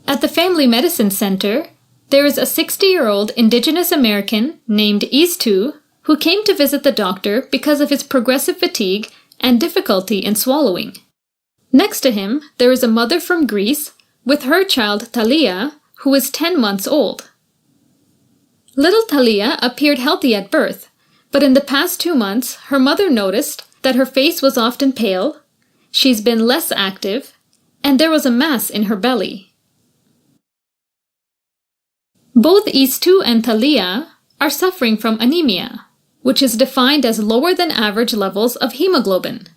At the Family Medicine Center, there is a 60-year-old Indigenous American named Istu who came to visit the doctor because of his progressive fatigue and difficulty in swallowing. Next to him, there is a mother from Greece with her child Talia, who is 10 months old. Little Talia appeared healthy at birth, but in the past 2 months, her mother noticed that her face was often pale, she's been less active, and there was a mass in her belly. Both Istu and Talia are suffering from anemia, which is defined as lower than average levels of hemoglobin,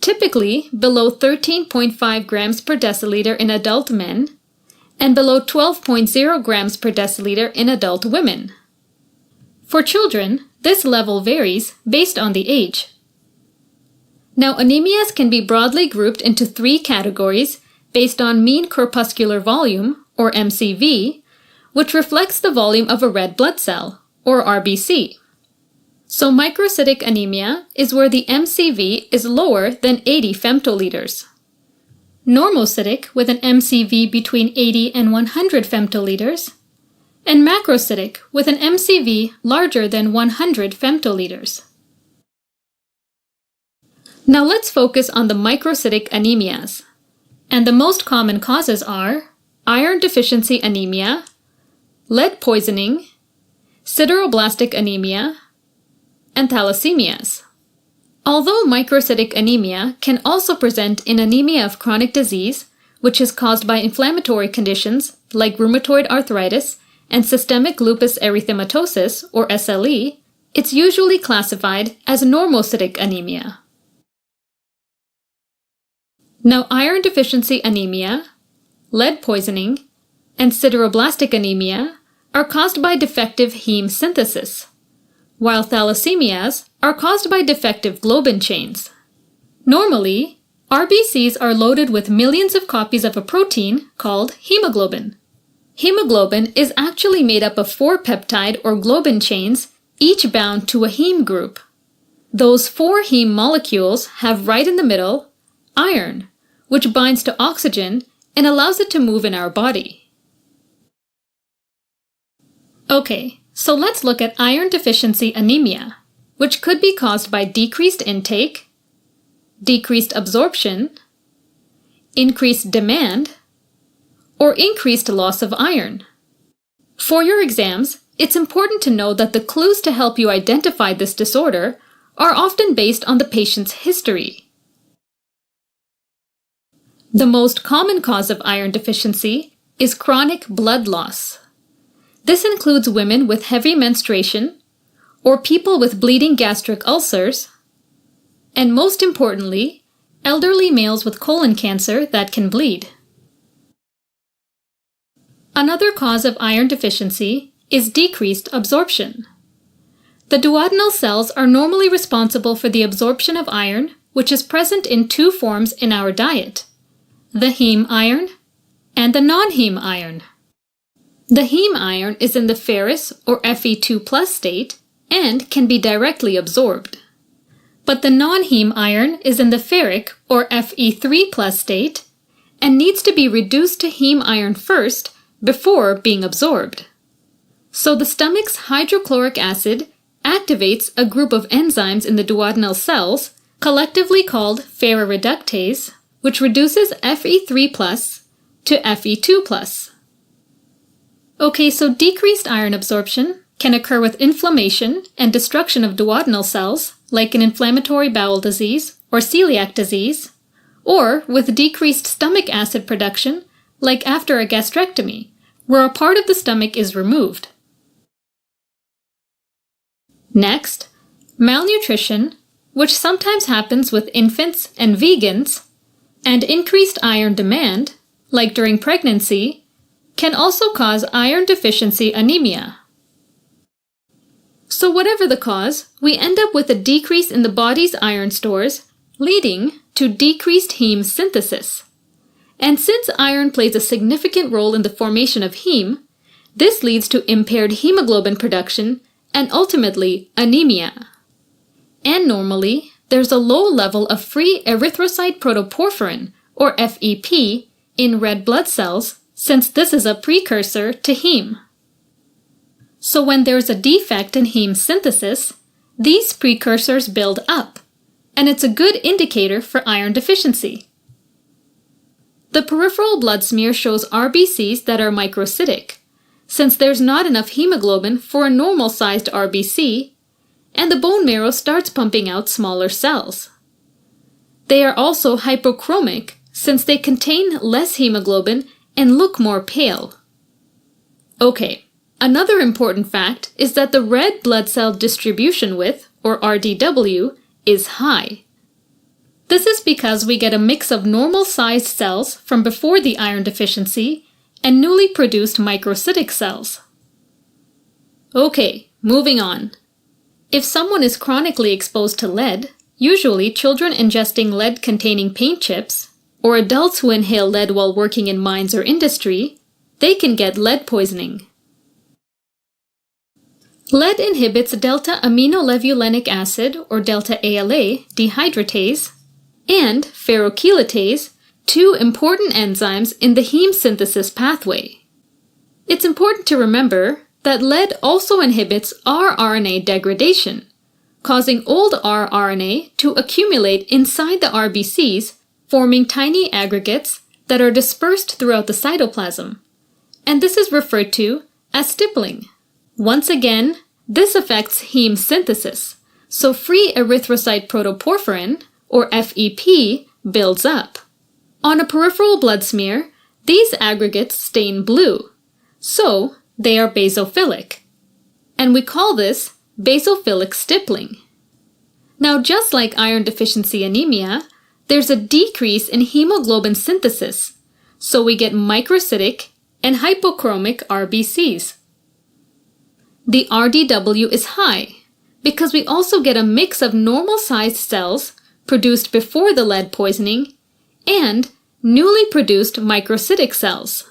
typically below 13.5 grams per deciliter in adult men and below 12.0 grams per deciliter in adult women. For children, this level varies based on the age. Now, anemias can be broadly grouped into 3 categories based on mean corpuscular volume, or MCV, which reflects the volume of a red blood cell, or RBC. So microcytic anemia is where the MCV is lower than 80 femtoliters. Normocytic with an MCV between 80 and 100 femtoliters, and macrocytic with an MCV larger than 100 femtoliters. Now let's focus on the microcytic anemias, and the most common causes are iron deficiency anemia, lead poisoning, sideroblastic anemia, and thalassemias. Although microcytic anemia can also present in anemia of chronic disease, which is caused by inflammatory conditions like rheumatoid arthritis and systemic lupus erythematosus, or SLE, it's usually classified as normocytic anemia. Now, iron deficiency anemia, lead poisoning, and sideroblastic anemia are caused by defective heme synthesis, while thalassemias are caused by defective globin chains. Normally, RBCs are loaded with millions of copies of a protein called hemoglobin. Hemoglobin is actually made up of 4 peptide or globin chains, each bound to a heme group. Those 4 heme molecules have right in the middle iron, which binds to oxygen and allows it to move in our body. Okay, so let's look at iron deficiency anemia, which could be caused by decreased intake, decreased absorption, increased demand, or increased loss of iron. For your exams, it's important to know that the clues to help you identify this disorder are often based on the patient's history. The most common cause of iron deficiency is chronic blood loss. This includes women with heavy menstruation, or people with bleeding gastric ulcers, and most importantly, elderly males with colon cancer that can bleed. Another cause of iron deficiency is decreased absorption. The duodenal cells are normally responsible for the absorption of iron, which is present in 2 forms in our diet: the heme iron and the non-heme iron. The heme iron is in the ferrous or Fe2+ state and can be directly absorbed. But the non-heme iron is in the ferric or Fe3+ state and needs to be reduced to heme iron first before being absorbed. So the stomach's hydrochloric acid activates a group of enzymes in the duodenal cells, collectively called ferroreductase, which reduces Fe3+ to Fe2+. Okay, so decreased iron absorption can occur with inflammation and destruction of duodenal cells, like an inflammatory bowel disease or celiac disease, or with decreased stomach acid production, like after a gastrectomy, where a part of the stomach is removed. Next, malnutrition, which sometimes happens with infants and vegans, and increased iron demand, like during pregnancy, can also cause iron deficiency anemia. So whatever the cause, we end up with a decrease in the body's iron stores, leading to decreased heme synthesis. And since iron plays a significant role in the formation of heme, this leads to impaired hemoglobin production and ultimately anemia. And normally, there's a low level of free erythrocyte protoporphyrin, or FEP, in red blood cells, since this is a precursor to heme. So when there's a defect in heme synthesis, these precursors build up, and it's a good indicator for iron deficiency. The peripheral blood smear shows RBCs that are microcytic, since there's not enough hemoglobin for a normal-sized RBC, and the bone marrow starts pumping out smaller cells. They are also hypochromic, since they contain less hemoglobin and look more pale. Okay, another important fact is that the red blood cell distribution width, or RDW, is high. This is because we get a mix of normal-sized cells from before the iron deficiency and newly produced microcytic cells. Okay, moving on. If someone is chronically exposed to lead, usually children ingesting lead-containing paint chips, or adults who inhale lead while working in mines or industry, they can get lead poisoning. Lead inhibits delta-aminolevulinic acid, or delta-ALA, dehydratase, and ferrochelatase, two important enzymes in the heme synthesis pathway. It's important to remember that lead also inhibits rRNA degradation, causing old rRNA to accumulate inside the RBCs, forming tiny aggregates that are dispersed throughout the cytoplasm, and this is referred to as stippling. Once again, this affects heme synthesis, so free erythrocyte protoporphyrin, or FEP, builds up. On a peripheral blood smear, these aggregates stain blue, so they are basophilic, and we call this basophilic stippling. Now, just like iron deficiency anemia, there's a decrease in hemoglobin synthesis, so we get microcytic and hypochromic RBCs. The RDW is high because we also get a mix of normal-sized cells produced before the lead poisoning and newly produced microcytic cells.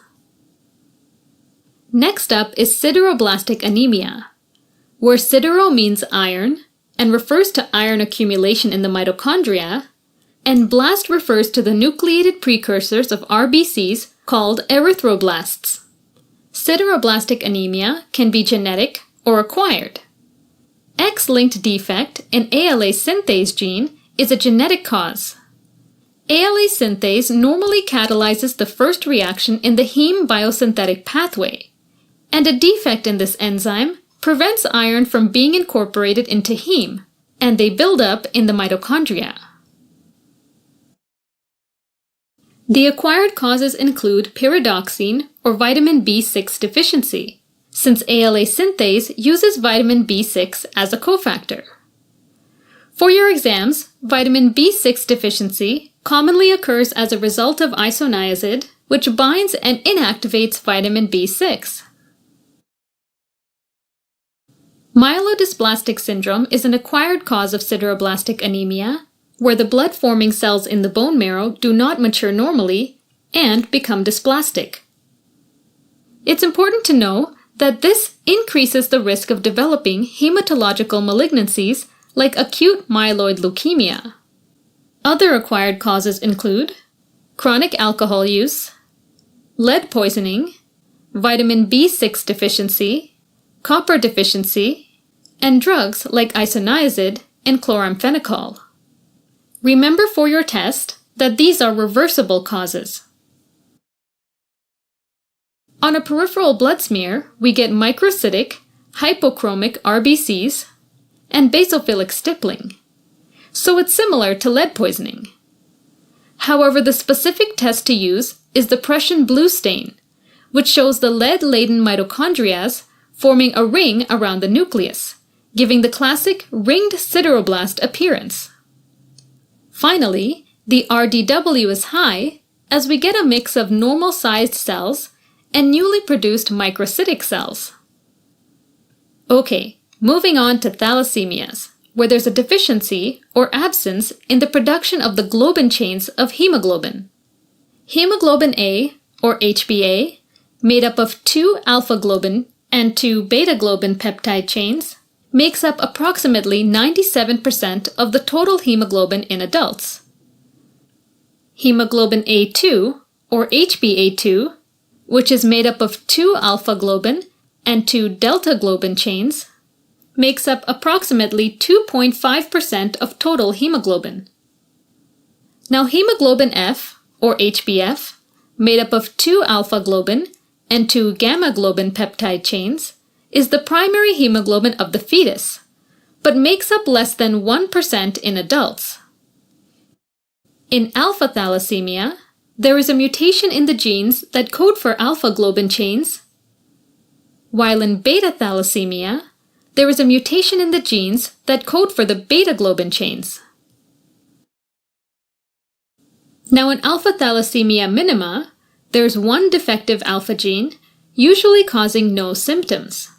Next up is sideroblastic anemia, where sidero means iron and refers to iron accumulation in the mitochondria, and blast refers to the nucleated precursors of RBCs called erythroblasts. Sideroblastic anemia can be genetic or acquired. X-linked defect in ALA synthase gene is a genetic cause. ALA synthase normally catalyzes the first reaction in the heme biosynthetic pathway, and a defect in this enzyme prevents iron from being incorporated into heme, and they build up in the mitochondria. The acquired causes include pyridoxine or vitamin B6 deficiency, since ALA synthase uses vitamin B6 as a cofactor. For your exams, vitamin B6 deficiency commonly occurs as a result of isoniazid, which binds and inactivates vitamin B6. Myelodysplastic syndrome is an acquired cause of sideroblastic anemia, where the blood-forming cells in the bone marrow do not mature normally and become dysplastic. It's important to know that this increases the risk of developing hematological malignancies like acute myeloid leukemia. Other acquired causes include chronic alcohol use, lead poisoning, vitamin B6 deficiency, copper deficiency, and drugs like isoniazid and chloramphenicol. Remember for your test that these are reversible causes. On a peripheral blood smear, we get microcytic, hypochromic RBCs, and basophilic stippling, so it's similar to lead poisoning. However, the specific test to use is the Prussian blue stain, which shows the lead-laden mitochondria forming a ring around the nucleus, giving the classic ringed sideroblast appearance. Finally, the RDW is high as we get a mix of normal-sized cells and newly produced microcytic cells. Okay, moving on to thalassemias, where there's a deficiency or absence in the production of the globin chains of hemoglobin. Hemoglobin A, or HbA, made up of 2 alpha-globin and 2 beta-globin peptide chains, makes up approximately 97% of the total hemoglobin in adults. Hemoglobin A2, or HbA2, which is made up of 2 alpha globin and 2 delta globin chains, makes up approximately 2.5% of total hemoglobin. Now hemoglobin F, or HbF, made up of 2 alpha globin and 2 gamma globin peptide chains, is the primary hemoglobin of the fetus, but makes up less than 1% in adults. In alpha thalassemia, there is a mutation in the genes that code for alpha globin chains, while in beta thalassemia, there is a mutation in the genes that code for the beta globin chains. Now in alpha thalassemia minima, there's one defective alpha gene, usually causing no symptoms.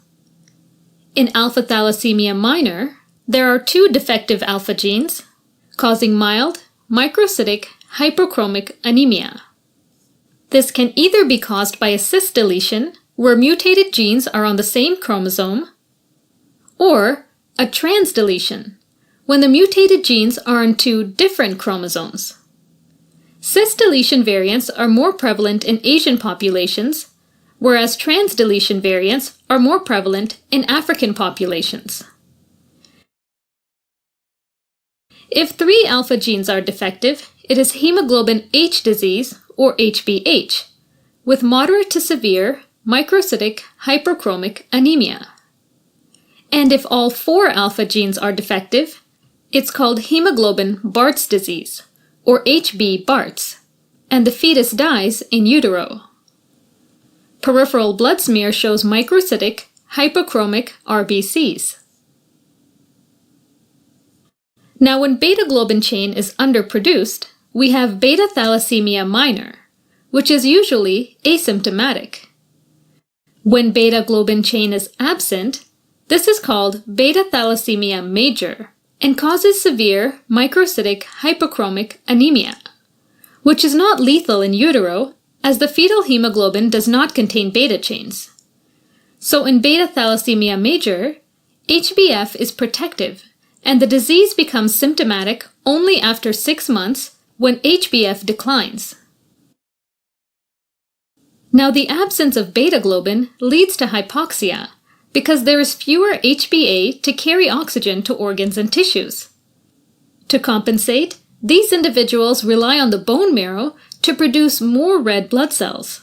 In alpha thalassemia minor, there are 2 defective alpha genes, causing mild, microcytic, hypochromic anemia. This can either be caused by a cis deletion, where mutated genes are on the same chromosome, or a transdeletion, when the mutated genes are on 2 different chromosomes. Cis deletion variants are more prevalent in Asian populations, whereas transdeletion variants are more prevalent in African populations. If 3 alpha genes are defective, it is hemoglobin H disease, or HbH, with moderate to severe microcytic hyperchromic anemia. And if all 4 alpha genes are defective, it's called hemoglobin Bart's disease, or HB Bart's, and the fetus dies in utero. Peripheral blood smear shows microcytic hypochromic RBCs. Now when beta globin chain is underproduced, we have beta thalassemia minor, which is usually asymptomatic. When beta globin chain is absent, this is called beta thalassemia major and causes severe microcytic hypochromic anemia, which is not lethal in utero as the fetal hemoglobin does not contain beta chains. So in beta thalassemia major, HbF is protective and the disease becomes symptomatic only after 6 months when HbF declines. Now the absence of beta globin leads to hypoxia because there is fewer HbA to carry oxygen to organs and tissues. To compensate, these individuals rely on the bone marrow to produce more red blood cells.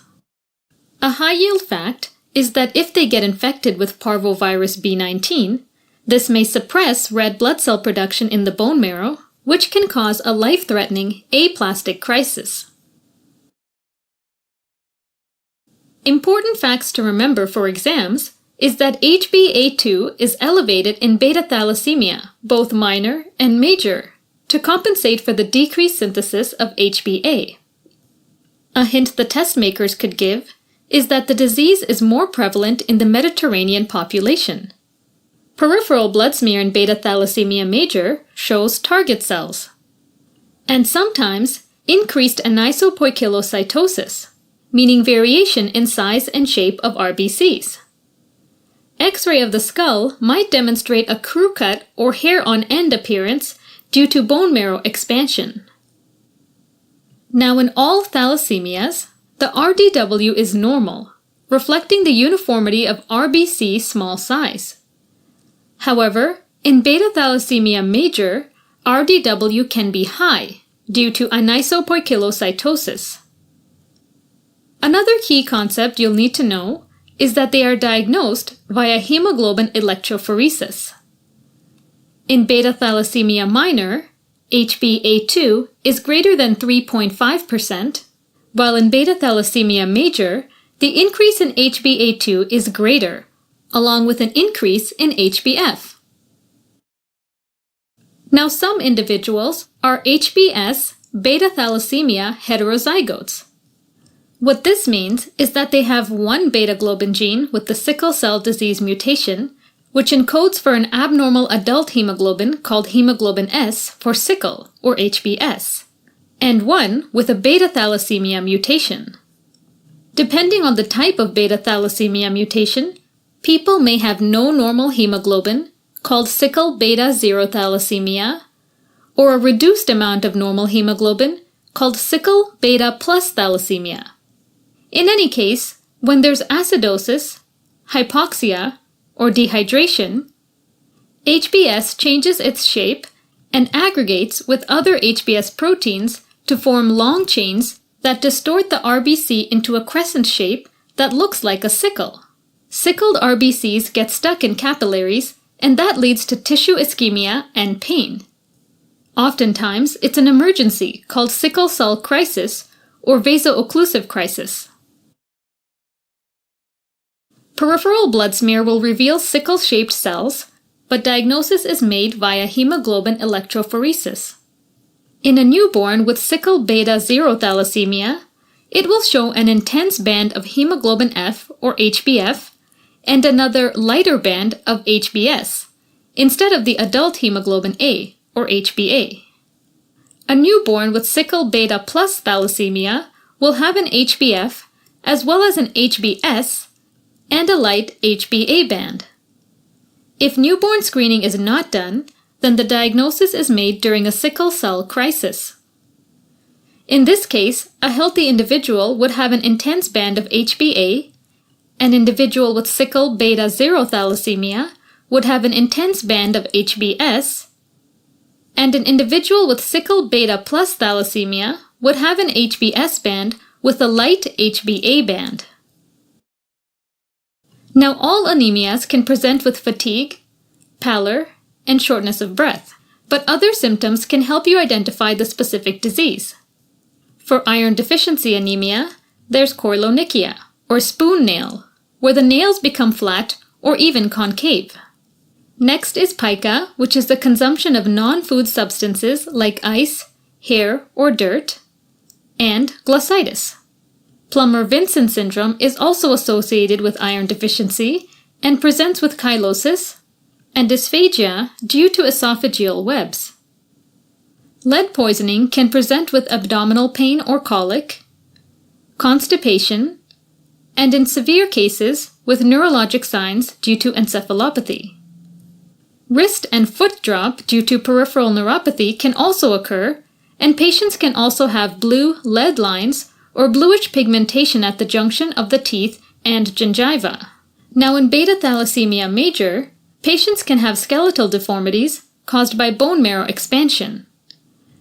A high-yield fact is that if they get infected with parvovirus B19, this may suppress red blood cell production in the bone marrow, which can cause a life-threatening aplastic crisis. Important facts to remember for exams is that HbA2 is elevated in beta thalassemia, both minor and major, to compensate for the decreased synthesis of HbA. A hint the test makers could give is that the disease is more prevalent in the Mediterranean population. Peripheral blood smear in beta thalassemia major shows target cells, and sometimes increased anisopoikilocytosis, meaning variation in size and shape of RBCs. X-ray of the skull might demonstrate a crew cut or hair on end appearance due to bone marrow expansion. Now in all thalassemias, the RDW is normal, reflecting the uniformity of RBC small size. However, in beta thalassemia major, RDW can be high due to anisopoikilocytosis. Another key concept you'll need to know is that they are diagnosed via hemoglobin electrophoresis. In beta thalassemia minor, HbA2 is greater than 3.5%, while in beta thalassemia major, the increase in HbA2 is greater, along with an increase in HbF. Now some individuals are HbS beta thalassemia heterozygotes. What this means is that they have one beta globin gene with the sickle cell disease mutation, which encodes for an abnormal adult hemoglobin called hemoglobin S for sickle, or HbS, and one with a beta thalassemia mutation. Depending on the type of beta thalassemia mutation, people may have no normal hemoglobin, called sickle beta 0 thalassemia, or a reduced amount of normal hemoglobin, called sickle beta plus thalassemia. In any case, When there's acidosis, hypoxia, or dehydration, HbS changes its shape and aggregates with other HbS proteins to form long chains that distort the RBC into a crescent shape that looks like a sickle. Sickled RBCs get stuck in capillaries, and that leads to tissue ischemia and pain. Oftentimes, it's an emergency called sickle cell crisis or vaso-occlusive crisis. Peripheral blood smear will reveal sickle-shaped cells, but diagnosis is made via hemoglobin electrophoresis. In a newborn with sickle beta 0 thalassemia, it will show an intense band of hemoglobin F or HbF and another lighter band of HbS, instead of the adult hemoglobin A or HbA. A newborn with sickle beta plus thalassemia will have an HbF as well as an HbS and a light HbA band. If newborn screening is not done, then the diagnosis is made during a sickle cell crisis. In this case, a healthy individual would have an intense band of HbA, an individual with sickle beta 0 thalassemia would have an intense band of HbS, and an individual with sickle beta plus thalassemia would have an HbS band with a light HbA band. Now, all anemias can present with fatigue, pallor, and shortness of breath, but other symptoms can help you identify the specific disease. For iron deficiency anemia, there's koilonychia, or spoon nail, where the nails become flat or even concave. Next is pica, which is the consumption of non-food substances like ice, hair, or dirt, and glossitis. Plummer-Vinson syndrome is also associated with iron deficiency and presents with chylosis and dysphagia due to esophageal webs. Lead poisoning can present with abdominal pain or colic, constipation, and in severe cases with neurologic signs due to encephalopathy. Wrist and foot drop due to peripheral neuropathy can also occur, and patients can also have blue lead lines or bluish pigmentation at the junction of the teeth and gingiva. Now, in beta thalassemia major, patients can have skeletal deformities caused by bone marrow expansion.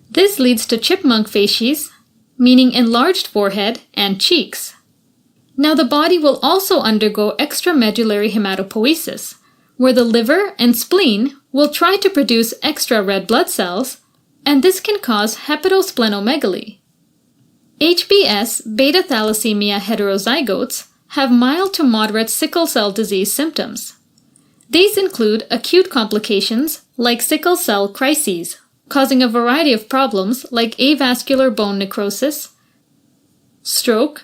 This leads to chipmunk facies, meaning enlarged forehead and cheeks. Now, the body will also undergo extramedullary hematopoiesis, where the liver and spleen will try to produce extra red blood cells, and this can cause hepatosplenomegaly. HbS beta thalassemia heterozygotes have mild to moderate sickle cell disease symptoms. These include acute complications like sickle cell crises, causing a variety of problems like avascular bone necrosis, stroke,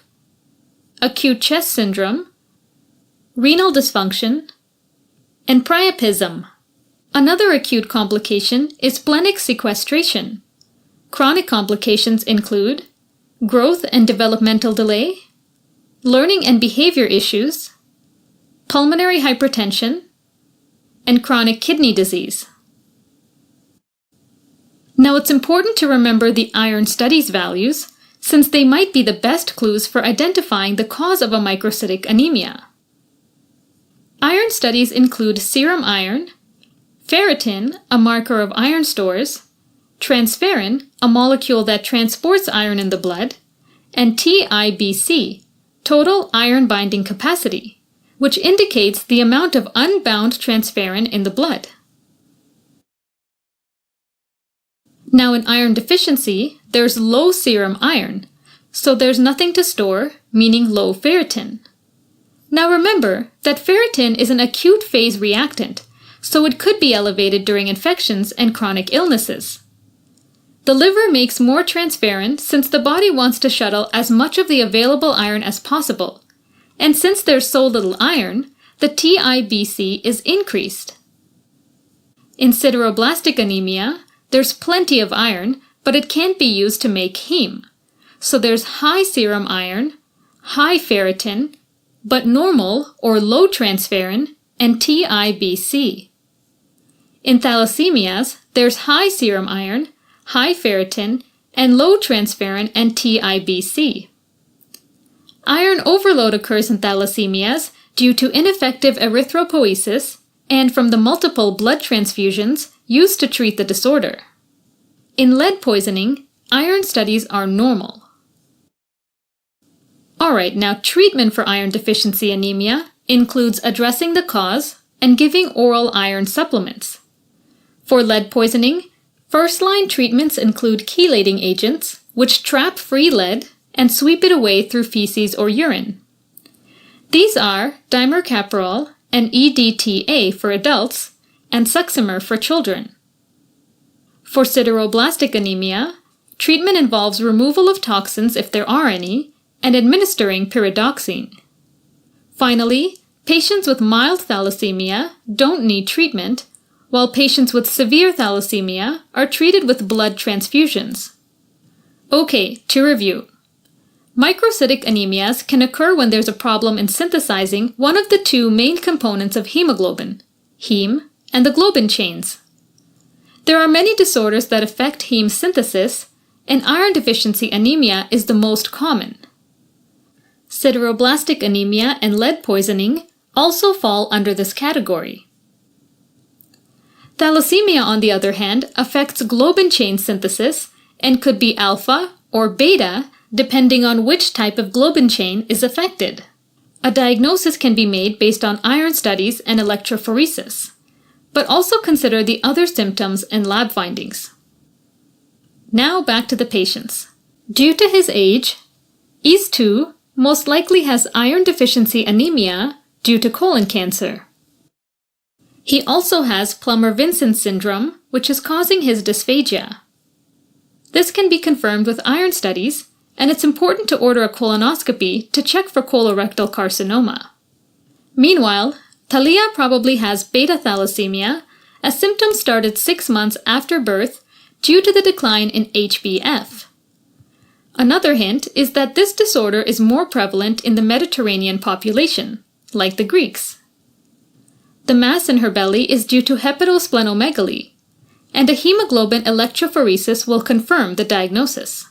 acute chest syndrome, renal dysfunction, and priapism. Another acute complication is splenic sequestration. Chronic complications include growth and developmental delay, learning and behavior issues, pulmonary hypertension, and chronic kidney disease. Now, it's important to remember the iron studies values, since they might be the best clues for identifying the cause of a microcytic anemia. Iron studies include serum iron, ferritin, a marker of iron stores, transferrin, a molecule that transports iron in the blood, and TIBC, total iron binding capacity, which indicates the amount of unbound transferrin in the blood. Now, in iron deficiency, there's low serum iron, so there's nothing to store, meaning low ferritin. Now remember that ferritin is an acute phase reactant, so it could be elevated during infections and chronic illnesses. The liver makes more transferrin since the body wants to shuttle as much of the available iron as possible, and since there's so little iron, the TIBC is increased. In sideroblastic anemia, there's plenty of iron, but it can't be used to make heme. So there's high serum iron, high ferritin, but normal or low transferrin, and TIBC. In thalassemias, there's high serum iron, high ferritin, and low transferrin and TIBC. Iron overload occurs in thalassemias due to ineffective erythropoiesis and from the multiple blood transfusions used to treat the disorder. In lead poisoning, iron studies are normal. Alright, now treatment for iron deficiency anemia includes addressing the cause and giving oral iron supplements. For lead poisoning, first-line treatments include chelating agents, which trap free lead and sweep it away through feces or urine. These are dimercaprol and EDTA for adults and Succimer for children. For sideroblastic anemia, treatment involves removal of toxins if there are any and administering pyridoxine. Finally, patients with mild thalassemia don't need treatment, while patients with severe thalassemia are treated with blood transfusions. Okay, to review. Microcytic anemias can occur when there's a problem in synthesizing one of the two main components of hemoglobin, heme and the globin chains. There are many disorders that affect heme synthesis, and iron deficiency anemia is the most common. Sideroblastic anemia and lead poisoning also fall under this category. Thalassemia, on the other hand, affects globin chain synthesis and could be alpha or beta depending on which type of globin chain is affected. A diagnosis can be made based on iron studies and electrophoresis, but also consider the other symptoms and lab findings. Now back to the patients. Due to his age, IS-2 most likely has iron deficiency anemia due to colon cancer. He also has Plummer-Vinson syndrome, which is causing his dysphagia. This can be confirmed with iron studies, and it's important to order a colonoscopy to check for colorectal carcinoma. Meanwhile, Talia probably has beta thalassemia, as symptoms started 6 months after birth due to the decline in HbF. Another hint is that this disorder is more prevalent in the Mediterranean population, like the Greeks. The mass in her belly is due to hepatosplenomegaly, and a hemoglobin electrophoresis will confirm the diagnosis.